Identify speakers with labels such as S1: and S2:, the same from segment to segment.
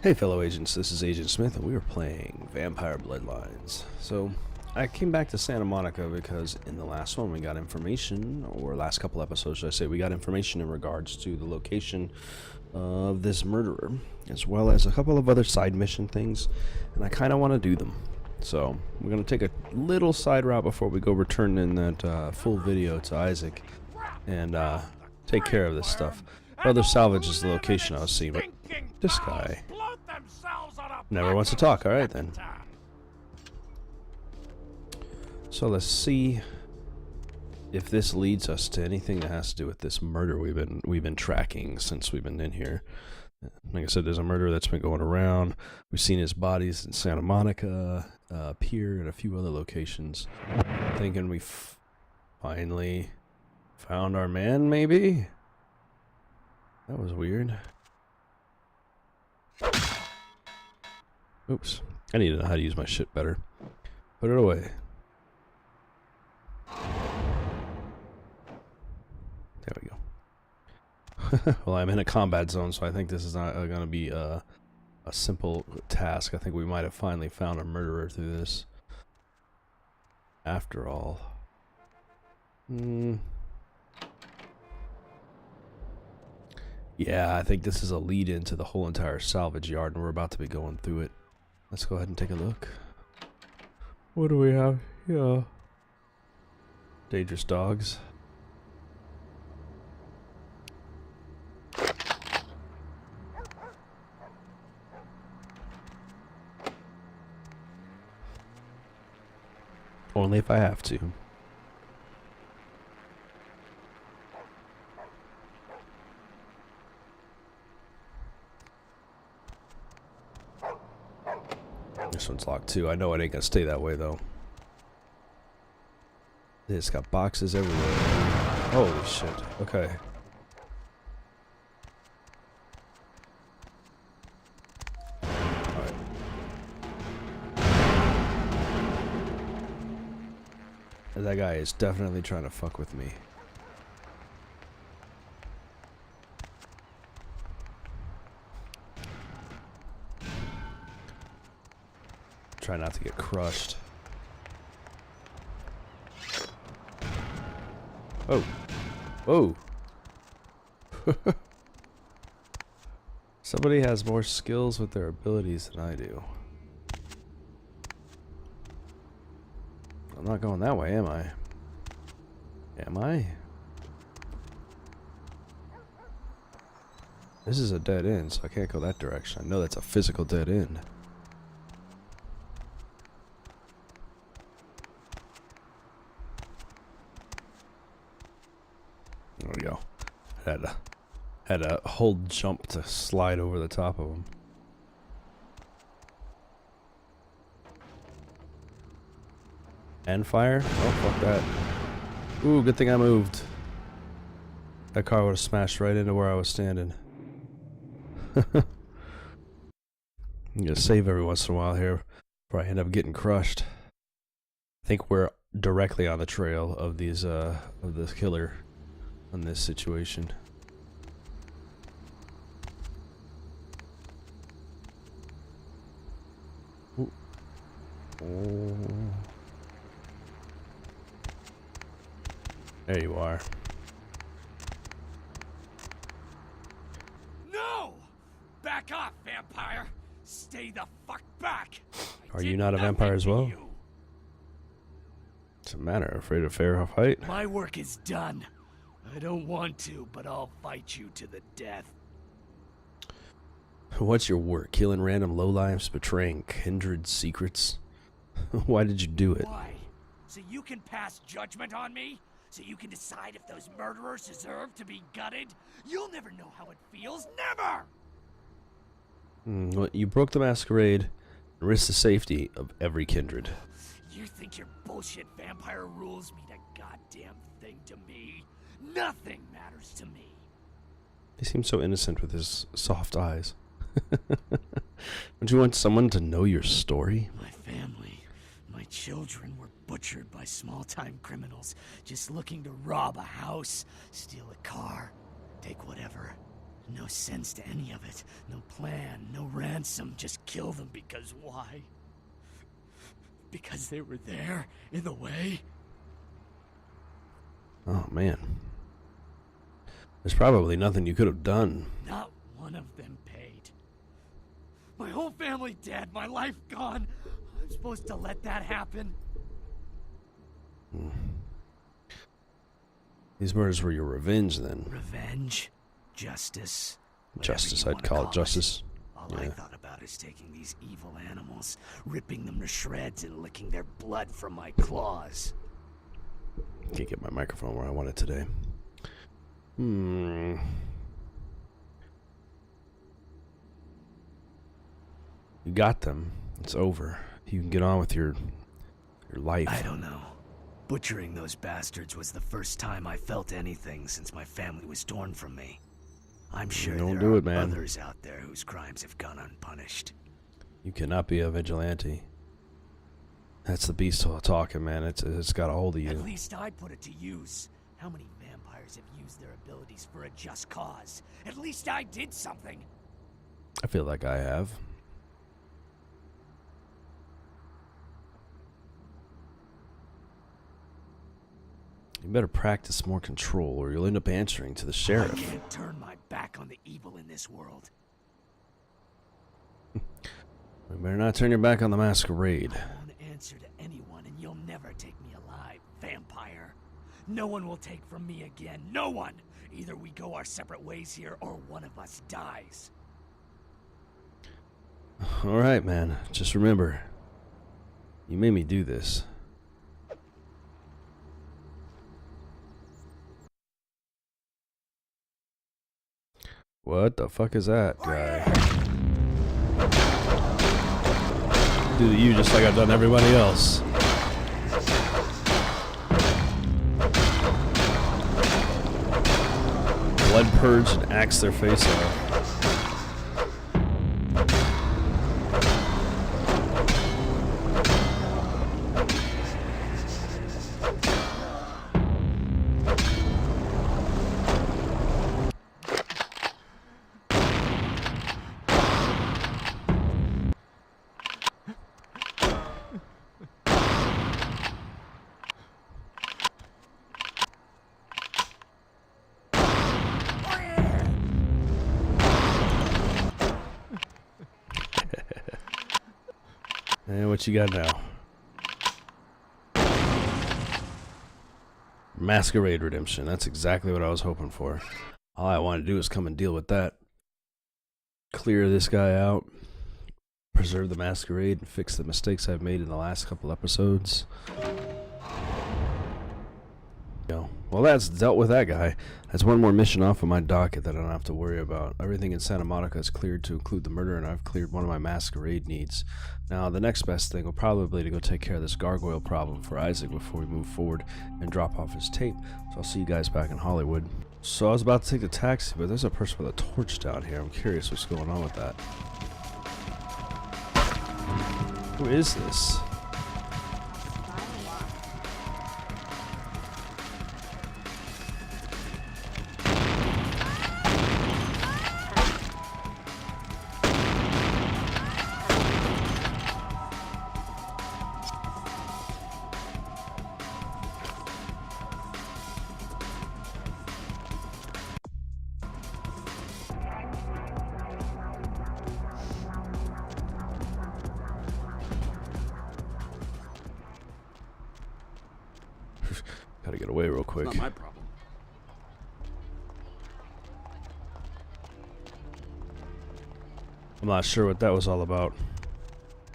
S1: Hey fellow agents, this is Agent Smith and we are playing Vampire Bloodlines. So, I came back to Santa Monica because in the last one we got information, or last couple episodes should I say, we got information in regards to the location of this murderer, as well as a couple of other side mission things, and I kind of want to do them. So, we're going to take a little side route before we go return in that full video to Issac and take care of this stuff. Brother Salvage is the location I was seeing, but this guy never wants to talk. Alright then. So let's see if this leads us to anything that has to do with this murder we've been tracking since we've been in here. Like I said, there's a murder that's been going around. We've seen his bodies in Santa Monica, Pier, and a few other locations. Thinking we finally found our man, maybe? That was weird. Oops. I need to know how to use my shit better. Put it away. There we go. Well, I'm in a combat zone, so I think this is not going to be a simple task. I think we might have finally found a murderer through this. After all. Yeah, I think this is a lead into the whole entire salvage yard, and we're about to be going through it. Let's go ahead and take a look. What do we have here? Dangerous dogs. Only if I have to. This one's locked too. I know it ain't gonna stay that way though. It's got boxes everywhere. Holy shit. Okay. Alright. That guy is definitely trying to fuck with me. Try not to get crushed. Oh. Oh. Somebody has more skills with their abilities than I do. I'm not going that way, am I? Am I? This is a dead end, so I can't go that direction. I know that's a physical dead end. There we go. Had a hold jump to slide over the top of him. And fire? Oh, fuck that. Ooh, good thing I moved. That car would have smashed right into where I was standing. I'm gonna save every once in a while here before I end up getting crushed. I think we're directly on the trail of these of this killer on this situation. Ooh. Oh. There you are.
S2: No! Back off, vampire! Stay the fuck back!
S1: Are you not a vampire as well? What's the matter? Afraid of fair fight?
S2: My work is done. I don't want to, but I'll fight you to the death.
S1: What's your work? Killing random lowlifes, betraying kindred secrets? Why did you do it?
S2: Why? So you can pass judgment on me? So you can decide if those murderers deserve to be gutted? You'll never know how it feels. Never!
S1: Well, you broke the masquerade and risked the safety of every kindred.
S2: You think your bullshit vampire rules mean a goddamn thing to me? Nothing matters to me.
S1: He seems so innocent with his soft eyes. Don't you want someone to know your story?
S2: My family, my children were butchered by small-time criminals just looking to rob a house, steal a car, take whatever. No sense to any of it. No plan, no ransom. Just kill them because why? Because they were there, in the way?
S1: Oh, man. There's probably nothing you could have done.
S2: Not one of them paid. My whole family dead, my life gone. I'm supposed to let that happen?
S1: These murders were your revenge, then.
S2: Revenge? Justice?
S1: Justice, I'd call it justice.
S2: All I thought about is taking these evil animals, ripping them to shreds and licking their blood from my claws.
S1: Can't get my microphone where I want it today. You got them. It's over. You can get on with your life.
S2: I don't know. Butchering those bastards was the first time I felt anything since my family was torn from me. I'm sure there are others out there whose crimes have gone unpunished.
S1: You cannot be a vigilante. That's the beast talking, man. It's got a hold of you.
S2: At least I put it to use. How many vampires have used their abilities for a just cause? At least I did something.
S1: I feel like I have. You better practice more control or you'll end up answering to the sheriff.
S2: I can't turn my back on the evil in this world.
S1: You better not turn your back on the masquerade.
S2: I won't answer to anyone and you'll never take me alive, vampire. No one will take from me again. No one! Either we go our separate ways here or one of us dies.
S1: Alright, man. Just remember, you made me do this. What the fuck is that guy? Do to you just like I've done everybody else. Blood purge and axe their face off. And what you got now? Masquerade redemption. That's exactly what I was hoping for. All I want to do is come and deal with that. Clear this guy out. Preserve the masquerade and fix the mistakes I've made in the last couple episodes. Well, that's dealt with that guy. That's one more mission off of my docket that I don't have to worry about. Everything in Santa Monica is cleared to include the murder, and I've cleared one of my masquerade needs. Now, the next best thing will probably be to go take care of this gargoyle problem for Isaac before we move forward and drop off his tape. So I'll see you guys back in Hollywood. So I was about to take the taxi, but there's a person with a torch down here. I'm curious what's going on with that. Who is this? Gotta get away real quick.
S3: Not my problem.
S1: I'm not sure what that was all about.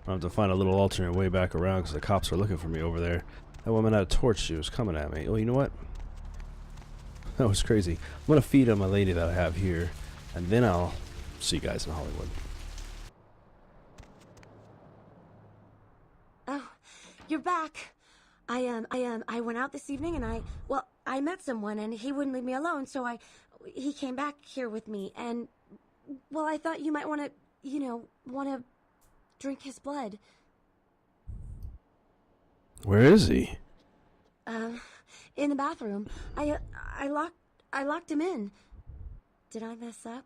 S1: I'll have to find a little alternate way back around because the cops are looking for me over there. That woman had a torch. She was coming at me. Oh, you know what? That was crazy. I'm gonna feed on my lady that I have here, and then I'll see you guys in Hollywood.
S4: Oh, you're back. I went out this evening and I met someone and he wouldn't leave me alone, so he came back here with me and, well, I thought you might want to drink his blood.
S1: Where is he?
S4: In the bathroom. I locked him in. Did I mess up?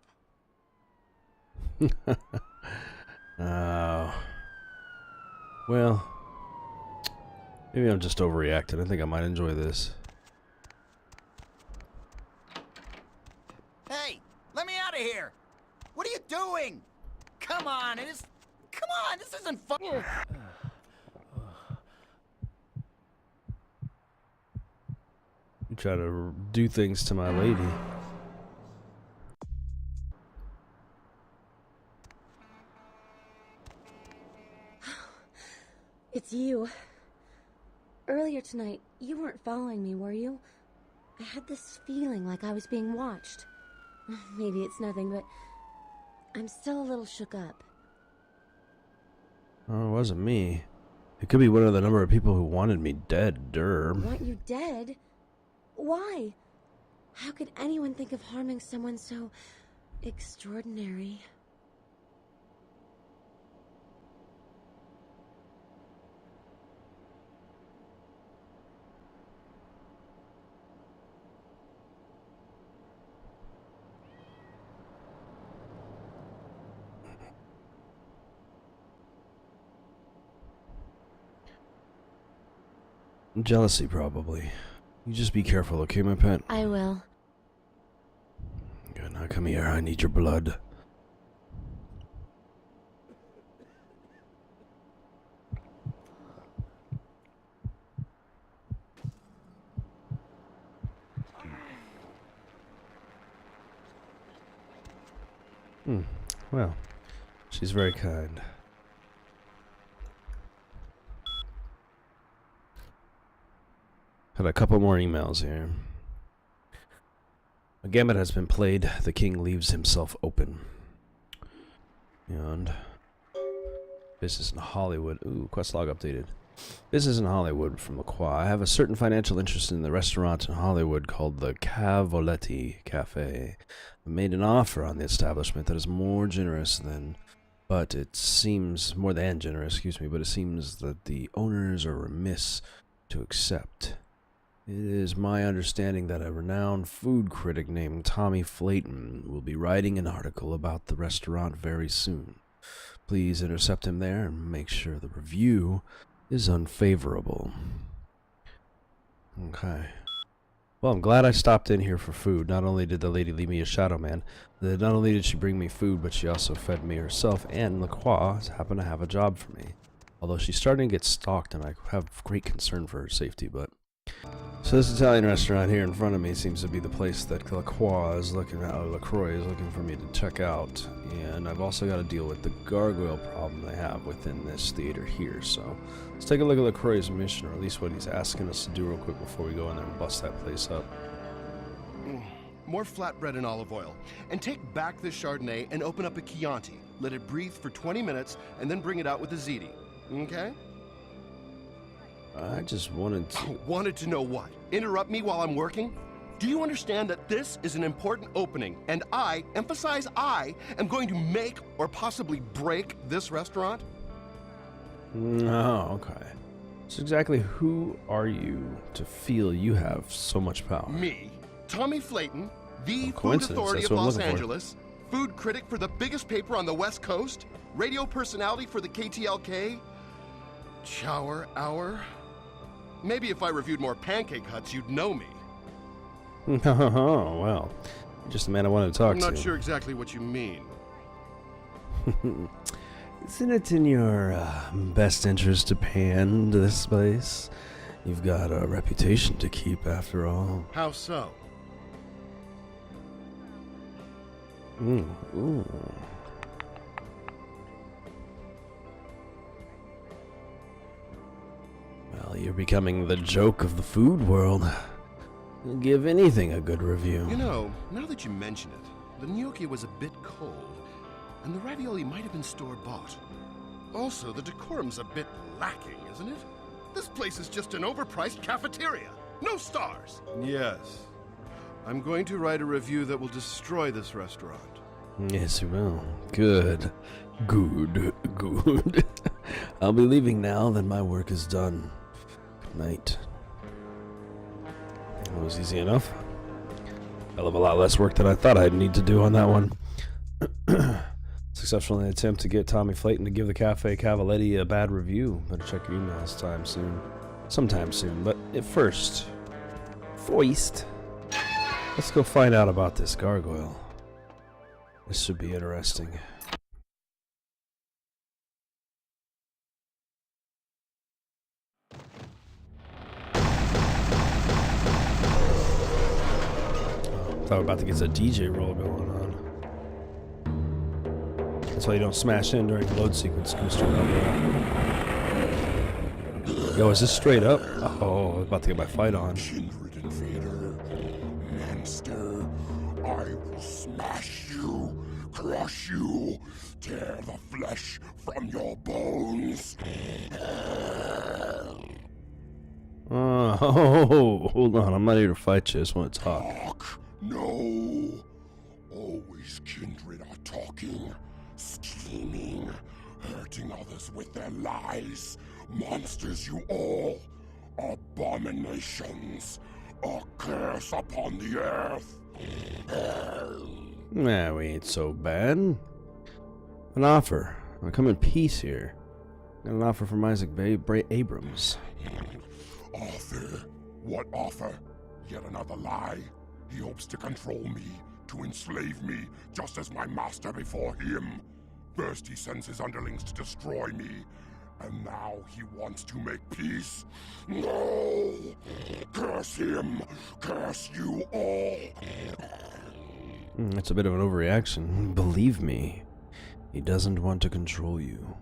S1: Well, maybe I'm just overreacting. I think I might enjoy this.
S3: Hey, let me out of here! What are you doing? Come on, this isn't fun.
S1: You try to do things to my lady.
S4: It's you. Earlier tonight, you weren't following me, were you? I had this feeling like I was being watched. Maybe it's nothing, but I'm still a little shook up.
S1: Oh, it wasn't me. It could be one of the number of people who wanted me dead,
S4: Want you dead? Why? How could anyone think of harming someone so extraordinary?
S1: Jealousy, probably. You just be careful, okay, my pet?
S4: I will.
S1: Good, now come here. I need your blood. Well, she's very kind. Had a couple more emails here. A gambit has been played. The king leaves himself open. And business in Hollywood. Ooh, quest log updated. Business in Hollywood from LaCroix. I have a certain financial interest in the restaurant in Hollywood called the Cavoletti Cafe. I made an offer on the establishment that is more generous than, but it seems that the owners are remiss to accept. It is my understanding that a renowned food critic named Tommy Flayton will be writing an article about the restaurant very soon. Please intercept him there and make sure the review is unfavorable. Okay. Well, I'm glad I stopped in here for food. Not only did the lady leave me a shadow man, not only did she bring me food, but she also fed me herself, and LaCroix happened to have a job for me. Although she's starting to get stalked, and I have great concern for her safety, but... So this Italian restaurant here in front of me seems to be the place that LaCroix is looking for me to check out. And I've also got to deal with the gargoyle problem they have within this theater here. So let's take a look at LaCroix's mission, or at least what he's asking us to do real quick before we go in there and bust that place up.
S5: More flatbread and olive oil. And take back this Chardonnay and open up a Chianti. Let it breathe for 20 minutes and then bring it out with a ziti. Okay?
S1: I just wanted to...
S5: Wanted to know what? Interrupt me while I'm working? Do you understand that this is an important opening, and I, emphasize I, am going to make or possibly break this restaurant?
S1: Oh, okay. So exactly who are you to feel you have so much power?
S5: Me, Tommy Flayton, the food authority of Los Angeles, food critic for the biggest paper on the West Coast, radio personality for the KTLK, shower hour. Maybe if I reviewed more Pancake Huts, you'd know me.
S1: Oh, well. Just the man I wanted to talk to.
S5: I'm not sure exactly what you mean.
S1: Isn't it in your best interest to pan to this place? You've got a reputation to keep, after all.
S5: How so?
S1: Ooh. Well, you're becoming the joke of the food world. You'll give anything a good review.
S5: You know, now that you mention it, the gnocchi was a bit cold, and the ravioli might have been store-bought. Also, the decorum's a bit lacking, isn't it? This place is just an overpriced cafeteria. No stars. Yes. I'm going to write a review that will destroy this restaurant.
S1: Yes, you will. Good. I'll be leaving now that my work is done. Good night. That was easy enough. Hell of a lot less work than I thought I'd need to do on that one. Successful in an attempt to get Tommy Flayton to give the Cafe Cavaletti a bad review. Better check your emails sometime soon. But at first, let's go find out about this gargoyle. This should be interesting. Thought we were about to get a DJ roll going on. That's why you don't smash in during the load sequence, Mr. Gargoyle. Yo, is this straight up? Oh, I'm about to get my fight on.
S6: Kindred invader, monster, I will smash you, crush you, tear the flesh from your bones.
S1: Oh, hold on. I'm not here to fight you. I just want to talk.
S6: Talk? No. Always kindred are talking, scheming, hurting others with their lies. Monsters you all. Abominations. A curse upon the earth.
S1: Nah, we ain't so bad. An offer. I come in peace here. Got an offer from Isaac Abrams.
S6: Offer? What offer? Yet another lie. He hopes to control me, to enslave me, just as my master before him. First he sends his underlings to destroy me, and now he wants to make peace. No! Curse him! Curse you all!
S1: It's a bit of an overreaction. Believe me, he doesn't want to control you.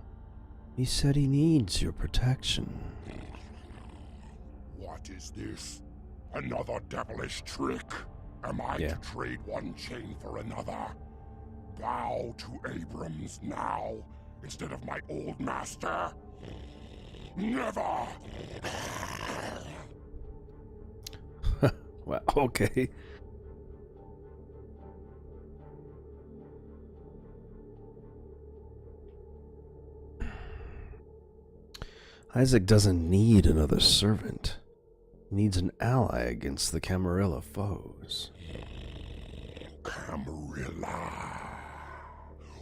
S1: He said he needs your protection.
S6: What is this? Another devilish trick? Am I to trade one chain for another? Bow to Abrams now, instead of my old master? Never!
S1: Well, okay. Isaac doesn't need another servant. He needs an ally against the Camarilla foes.
S6: Camarilla.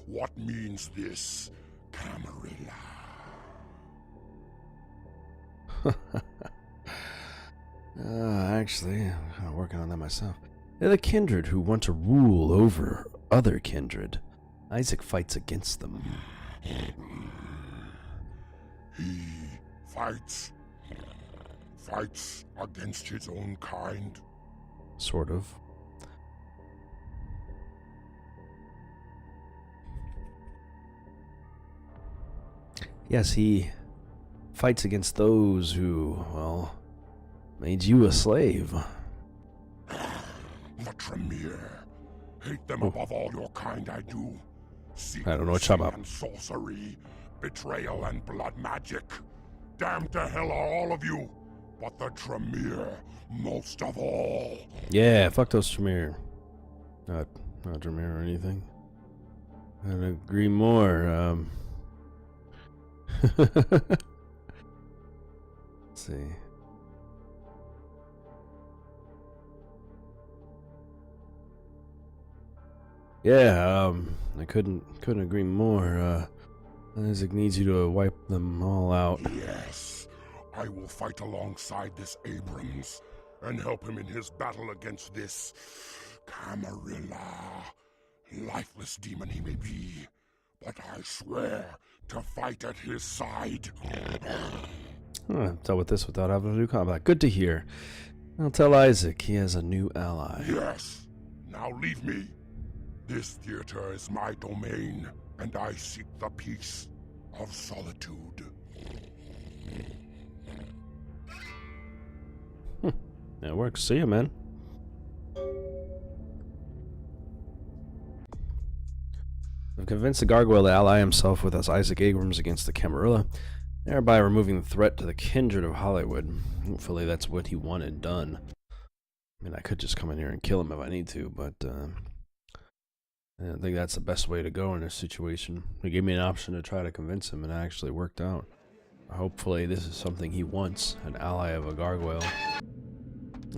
S6: What means this, Camarilla?
S1: Actually, I'm kind of working on that myself. They're the kindred who want to rule over other kindred. Isaac fights against them.
S6: He fights against his own kind.
S1: Sort of. Yes, he fights against those who, well, made you a slave.
S6: The Tremere. Hate them above all your kind, I do.
S1: I don't know what you're talking about.
S6: And sorcery, betrayal and blood magic. Damned to hell are all of you, but the Tremere most of all.
S1: Yeah, fuck those Tremere. Not Tremere or anything. I'd agree more. Let's see. Yeah, I couldn't agree more. Isaac needs you to wipe them all out.
S6: Yes, I will fight alongside this Abrams and help him in his battle against this Camarilla. Lifeless demon he may be, but I swear to fight at his side.
S1: Dealt with this without having to do combat. Good to hear. I'll tell Isaac he has a new ally.
S6: Yes. Now leave me. This theater is my domain, and I seek the peace of solitude.
S1: That works. See ya, man. I've convinced the Gargoyle to ally himself with us, Isaac Abrams, against the Camarilla, thereby removing the threat to the kindred of Hollywood. Hopefully that's what he wanted done. I mean, I could just come in here and kill him if I need to, but I don't think that's the best way to go in this situation. He gave me an option to try to convince him, and it actually worked out. Hopefully this is something he wants, an ally of a gargoyle.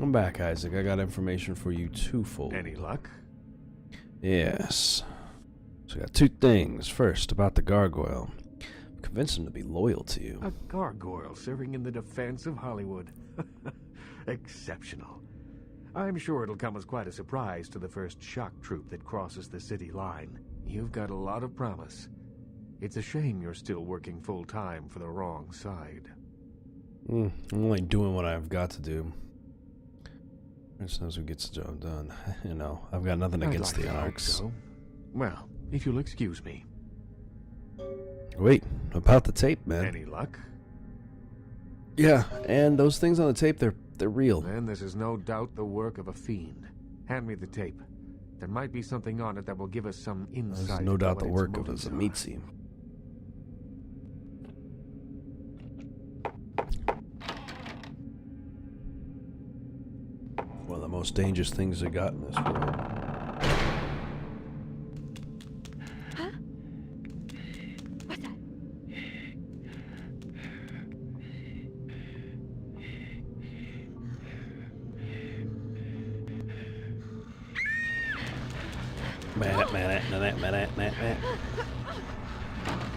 S1: I'm back, Isaac. I got information for you twofold.
S7: Any luck?
S1: Yes. So I got two things. First, about the gargoyle. Convince him to be loyal to you.
S7: A gargoyle serving in the defense of Hollywood. Exceptional. I'm sure it'll come as quite a surprise to the first shock troop that crosses the city line. You've got a lot of promise. It's a shame you're still working full-time for the wrong side.
S1: I'm only doing what I've got to do. Just knows who gets the job done. You know, I've got nothing against the Anarchs.
S7: So. Well, if you'll excuse me.
S1: Wait, about the tape, man.
S7: Any luck?
S1: Yeah, and those things on the tape, they're real.
S7: Then this is no doubt the work of a fiend. Hand me the tape. There might be something on it that will give us some insight.
S1: There's no doubt the work of a Zamitzi. One of the most dangerous things I got in this world.
S4: Huh? What's that?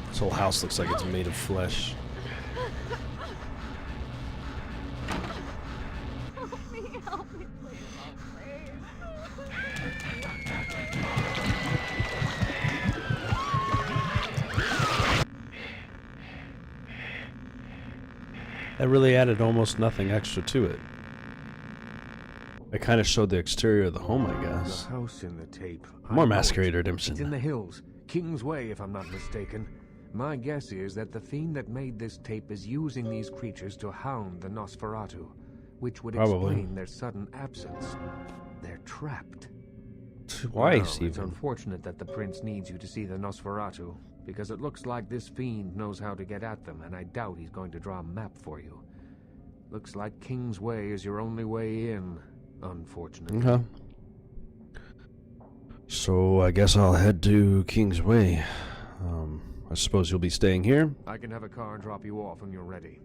S1: This whole house looks like it's made of flesh.
S4: Help me, please, help me.
S1: That really added almost nothing extra to it. It kind of showed the exterior of the home, I guess.
S7: The house in the tape.
S1: More Masquerade Redemption.
S7: It's in the hills, King's Way, if I'm not mistaken. My guess is that the fiend that made this tape is using these creatures to hound the Nosferatu, which would explain their sudden absence. They're trapped.
S1: Twice,
S7: It's
S1: even.
S7: unfortunate that the prince needs you to see the Nosferatu, because it looks like this fiend knows how to get at them, and I doubt he's going to draw a map for you. Looks like King's Way is your only way in, unfortunately.
S1: Okay. So I guess I'll head to King's Way. I suppose you'll be staying here?
S7: I can have a car drop you off when you're ready.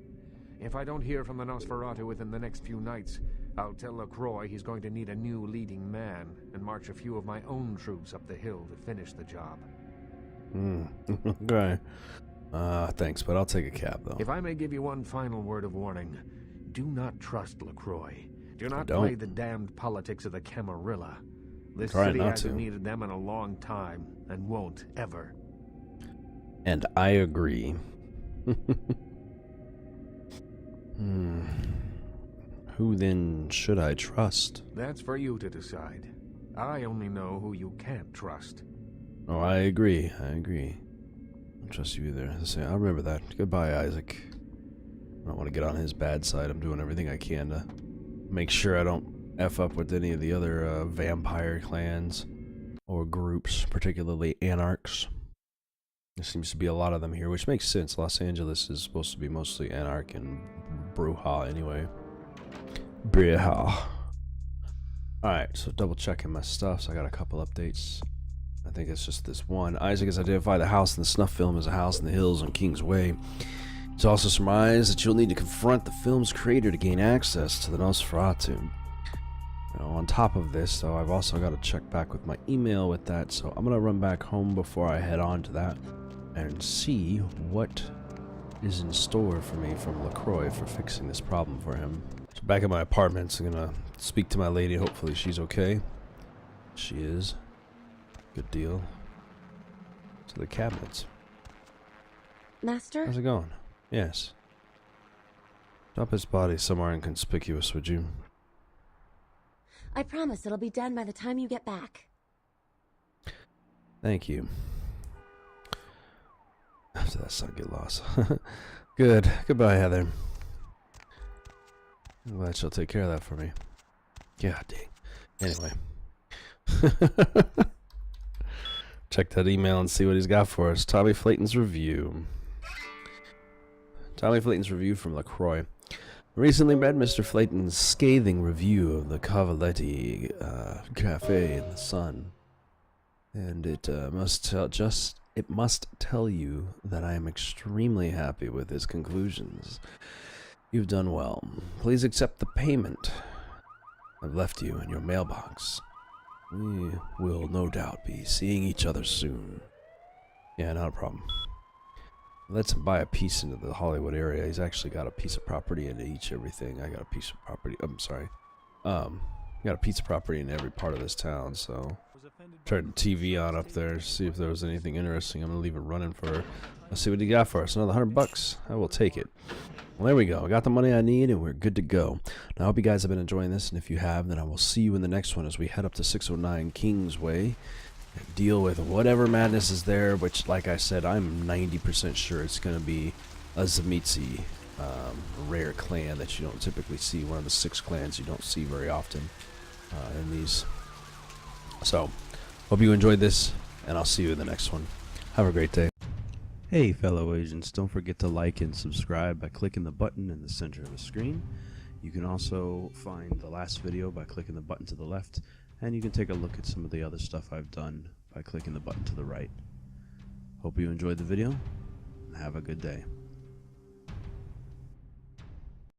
S7: If I don't hear from the Nosferatu within the next few nights, I'll tell LaCroix he's going to need a new leading man and march a few of my own troops up the hill to finish the job.
S1: Okay. Thanks, but I'll take a cab, though.
S7: If I may give you one final word of warning, do not trust LaCroix. Do not play the damned politics of the Camarilla. This city hasn't needed them in a long time, and won't ever.
S1: And I agree. Who then should I trust?
S7: That's for you to decide. I only know who you can't trust.
S1: Oh, I agree. I don't trust you either. I'll remember that. Goodbye, Isaac. I don't want to get on his bad side. I'm doing everything I can to make sure I don't F up with any of the other vampire clans or groups, particularly Anarchs. There seems to be a lot of them here, which makes sense. Los Angeles is supposed to be mostly Anarch and Bruja anyway. Bruja. Alright, so double checking my stuff. So I got a couple updates. I think it's just this one. Isaac has identified the house in the snuff film as a house in the hills on King's Way. He's also surmised that you'll need to confront the film's creator to gain access to the Nosferatu. Now, on top of this, though, I've also got to check back with my email with that, so I'm going to run back home before I head on to that and see what is in store for me from LaCroix for fixing this problem for him. So back at my apartment, I'm going to speak to my lady. Hopefully she's okay. She is. Good deal. To the cabinets.
S4: Master?
S1: How's it going? Yes. Drop his body somewhere inconspicuous, would you?
S4: I promise it'll be done by the time you get back.
S1: Thank you. After that son get lost. Good. Goodbye, Heather. I'm glad she'll take care of that for me. God dang. Anyway. Check that email and see what he's got for us. Tommy Flayton's review. Tommy Flayton's review from LaCroix. Recently read Mr. Flayton's scathing review of the Cavaletti Cafe in the Sun, and it must tell you that I am extremely happy with his conclusions. You've done well. Please accept the payment I've left you in your mailbox. We will no doubt be seeing each other soon. Yeah, not a problem. Let's buy a piece into the Hollywood area. He's actually got a piece of property in everything. I got a piece of property. I'm sorry. Got a piece of property in every part of this town, so turn the TV on up there, see if there was anything interesting. I'm gonna leave it running for. Let's see what he got for us. Another $100. I will take it. Well, there we go. I got the money I need, and we're good to go. Now, I hope you guys have been enjoying this, and if you have, then I will see you in the next one as we head up to 609 Kingsway and deal with whatever madness is there, which, like I said, I'm 90% sure it's going to be a Zemitzi, rare clan that you don't typically see, one of the 6 clans you don't see very often in these. So, hope you enjoyed this, and I'll see you in the next one. Have a great day. Hey fellow agents, don't forget to like and subscribe by clicking the button in the center of the screen. You can also find the last video by clicking the button to the left, and you can take a look at some of the other stuff I've done by clicking the button to the right. Hope you enjoyed the video, and have a good day.